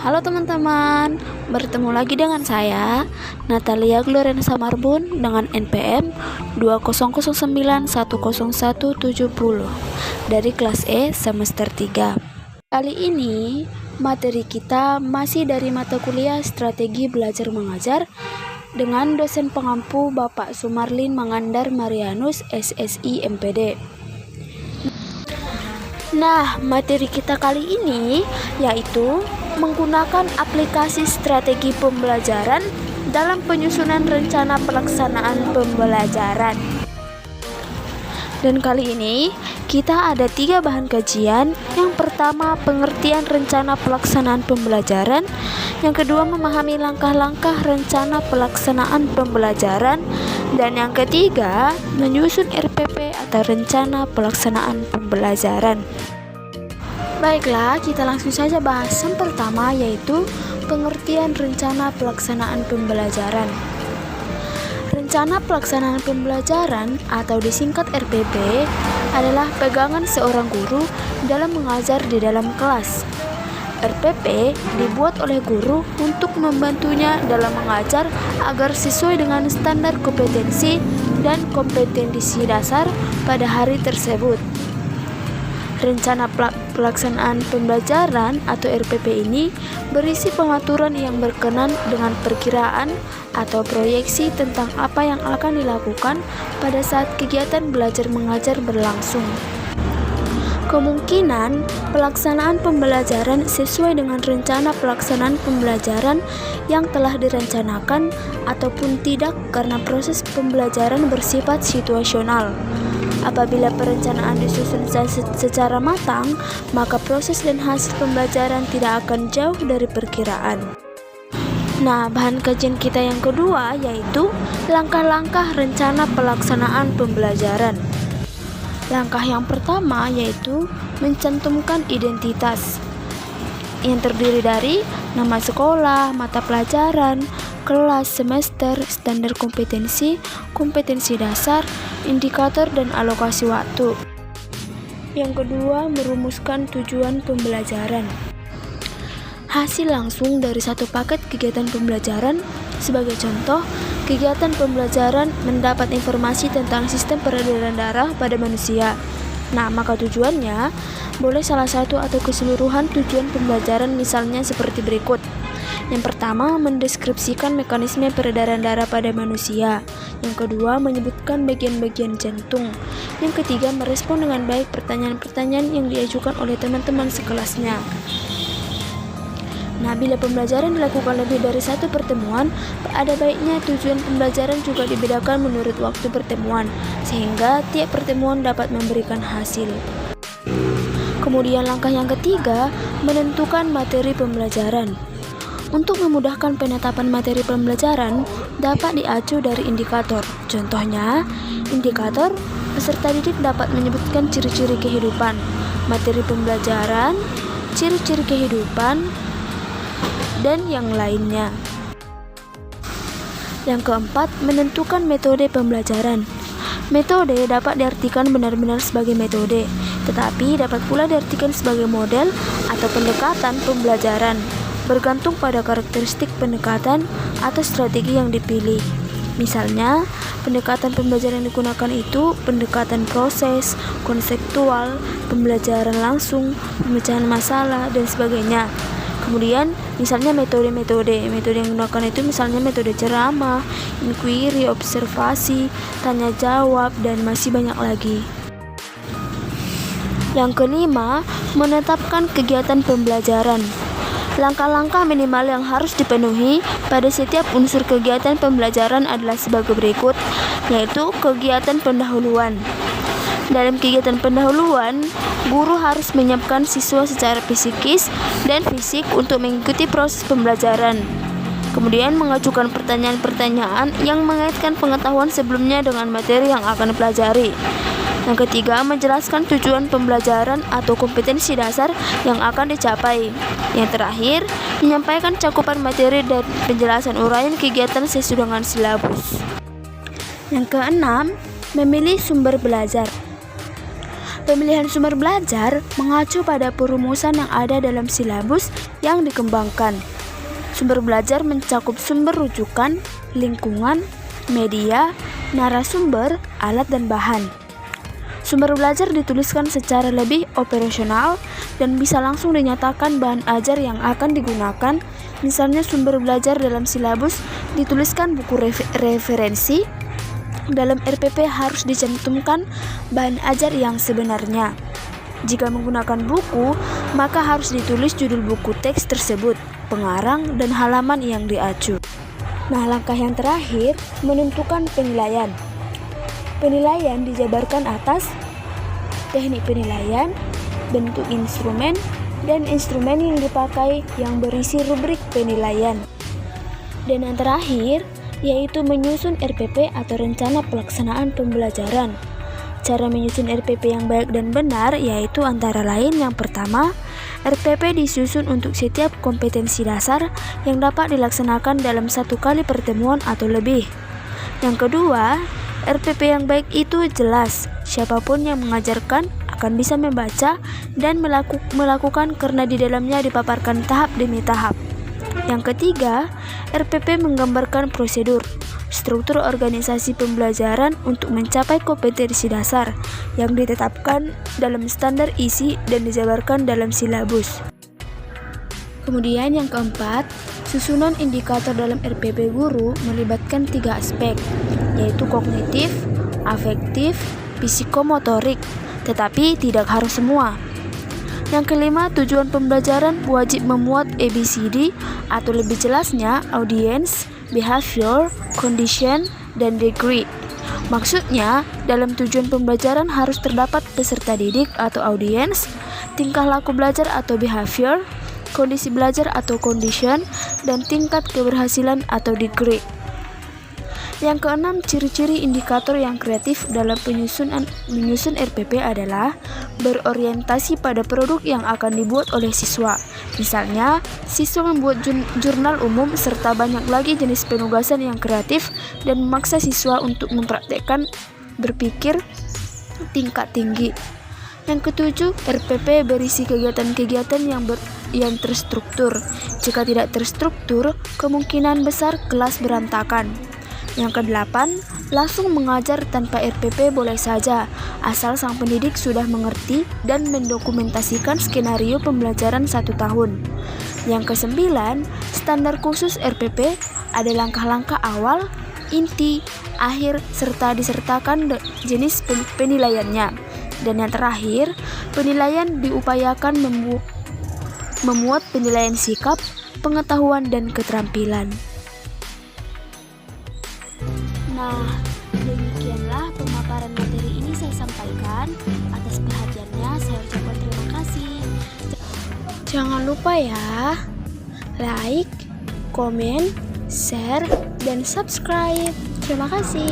Halo teman-teman, bertemu lagi dengan saya, Natalia Glorensa Marbun dengan NPM 2009100170 dari kelas E semester 3. Kali ini, materi kita masih dari mata kuliah Strategi Belajar Mengajar dengan dosen pengampu Bapak Sumarlin Mangandar Marianus, SSI MPD. Nah, materi kita kali ini yaitu menggunakan aplikasi strategi pembelajaran dalam penyusunan rencana pelaksanaan pembelajaran. Dan kali ini kita ada 3 bahan kajian. Yang pertama, pengertian rencana pelaksanaan pembelajaran. Yang kedua, memahami langkah-langkah rencana pelaksanaan pembelajaran. Dan yang ketiga, menyusun RPP atau rencana pelaksanaan pembelajaran. Baiklah, kita langsung saja bahas yang pertama, yaitu pengertian rencana pelaksanaan pembelajaran. Rencana pelaksanaan pembelajaran atau disingkat RPP adalah pegangan seorang guru dalam mengajar di dalam kelas. RPP dibuat oleh guru untuk membantunya dalam mengajar agar sesuai dengan standar kompetensi dan kompetensi dasar pada hari tersebut. Rencana pelaksanaan pembelajaran atau RPP ini berisi pengaturan yang berkenan dengan perkiraan atau proyeksi tentang apa yang akan dilakukan pada saat kegiatan belajar mengajar berlangsung. Kemungkinan pelaksanaan pembelajaran sesuai dengan rencana pelaksanaan pembelajaran yang telah direncanakan ataupun tidak karena proses pembelajaran bersifat situasional. Apabila perencanaan disusun secara matang, maka proses dan hasil pembelajaran tidak akan jauh dari perkiraan. Nah, bahan kajian kita yang kedua yaitu langkah-langkah rencana pelaksanaan pembelajaran. Langkah yang pertama yaitu mencantumkan identitas yang terdiri dari nama sekolah, mata pelajaran, kelas, semester, standar kompetensi, kompetensi dasar, indikator, dan alokasi waktu. Yang kedua, merumuskan tujuan pembelajaran. Hasil langsung dari satu paket kegiatan pembelajaran. Sebagai contoh, kegiatan pembelajaran mendapat informasi tentang sistem peredaran darah pada manusia. Nah, maka tujuannya boleh salah satu atau keseluruhan tujuan pembelajaran, misalnya seperti berikut. Yang pertama, mendeskripsikan mekanisme peredaran darah pada manusia. Yang kedua, menyebutkan bagian-bagian jantung. Yang ketiga, merespon dengan baik pertanyaan-pertanyaan yang diajukan oleh teman-teman sekelasnya. Nah, bila pembelajaran dilakukan lebih dari satu pertemuan, ada baiknya tujuan pembelajaran juga dibedakan menurut waktu pertemuan, sehingga tiap pertemuan dapat memberikan hasil. Kemudian langkah yang ketiga, menentukan materi pembelajaran. Untuk memudahkan penetapan materi pembelajaran, dapat diacu dari indikator. Contohnya, indikator peserta didik dapat menyebutkan ciri-ciri kehidupan, materi pembelajaran, ciri-ciri kehidupan, dan yang lainnya. Yang keempat, menentukan metode pembelajaran. Metode dapat diartikan benar-benar sebagai metode, tetapi dapat pula diartikan sebagai model atau pendekatan pembelajaran, bergantung pada karakteristik pendekatan atau strategi yang dipilih. Misalnya, pendekatan pembelajaran yang digunakan itu pendekatan proses, konseptual, pembelajaran langsung, pemecahan masalah, dan sebagainya. Kemudian, misalnya metode yang digunakan itu misalnya metode ceramah, inquiry, observasi, tanya jawab, dan masih banyak lagi. Yang kelima, menetapkan kegiatan pembelajaran. Langkah-langkah minimal yang harus dipenuhi pada setiap unsur kegiatan pembelajaran adalah sebagai berikut, yaitu kegiatan pendahuluan. Dalam kegiatan pendahuluan, guru harus menyiapkan siswa secara psikis dan fisik untuk mengikuti proses pembelajaran. Kemudian mengajukan pertanyaan-pertanyaan yang mengaitkan pengetahuan sebelumnya dengan materi yang akan dipelajari. Yang ketiga, menjelaskan tujuan pembelajaran atau kompetensi dasar yang akan dicapai. Yang terakhir, menyampaikan cakupan materi dan penjelasan uraian kegiatan sesuai dengan silabus. Yang keenam, memilih sumber belajar. Pemilihan sumber belajar mengacu pada perumusan yang ada dalam silabus yang dikembangkan. Sumber belajar mencakup sumber rujukan, lingkungan, media, narasumber, alat dan bahan. Sumber belajar dituliskan secara lebih operasional dan bisa langsung dinyatakan bahan ajar yang akan digunakan. Misalnya sumber belajar dalam silabus dituliskan buku referensi. Dalam RPP harus dicantumkan bahan ajar yang sebenarnya. Jika menggunakan buku, maka harus ditulis judul buku teks tersebut, pengarang, dan halaman yang diacu. Nah, langkah yang terakhir menentukan penilaian. Penilaian dijabarkan atas teknik penilaian, bentuk instrumen, dan instrumen yang dipakai yang berisi rubrik penilaian. Dan yang terakhir, yaitu menyusun RPP atau rencana pelaksanaan pembelajaran. Cara menyusun RPP yang baik dan benar yaitu antara lain yang pertama, RPP disusun untuk setiap kompetensi dasar yang dapat dilaksanakan dalam satu kali pertemuan atau lebih. Yang kedua, RPP yang baik itu jelas, siapapun yang mengajarkan akan bisa membaca dan melakukan karena di dalamnya dipaparkan tahap demi tahap. Yang ketiga, RPP menggambarkan prosedur, struktur organisasi pembelajaran untuk mencapai kompetensi dasar yang ditetapkan dalam standar isi dan dijabarkan dalam silabus. Kemudian yang keempat, susunan indikator dalam RPP guru melibatkan 3 aspek, yaitu kognitif, afektif, psikomotorik, tetapi tidak harus semua. Yang kelima, tujuan pembelajaran wajib memuat ABCD atau lebih jelasnya audience, behavior, condition, dan degree. Maksudnya, dalam tujuan pembelajaran harus terdapat peserta didik atau audience, tingkah laku belajar atau behavior, kondisi belajar atau condition, dan tingkat keberhasilan atau degree. Yang keenam, ciri-ciri indikator yang kreatif dalam menyusun RPP adalah berorientasi pada produk yang akan dibuat oleh siswa. Misalnya, siswa membuat jurnal umum serta banyak lagi jenis penugasan yang kreatif dan memaksa siswa untuk mempraktekkan berpikir tingkat tinggi. Yang ketujuh, RPP berisi kegiatan-kegiatan yang terstruktur. Jika tidak terstruktur, kemungkinan besar kelas berantakan. Yang kedelapan, langsung mengajar tanpa RPP boleh saja, asal sang pendidik sudah mengerti dan mendokumentasikan skenario pembelajaran 1 tahun. Yang kesembilan, standar khusus RPP ada langkah-langkah awal, inti, akhir, serta disertakan jenis penilaiannya. Dan yang terakhir, penilaian diupayakan memuat penilaian sikap, pengetahuan, dan keterampilan. Nah, demikianlah pemaparan materi ini saya sampaikan. Atas perhatiannya saya ucapkan terima kasih. Jangan lupa ya, like, komen, share, dan subscribe. Terima kasih.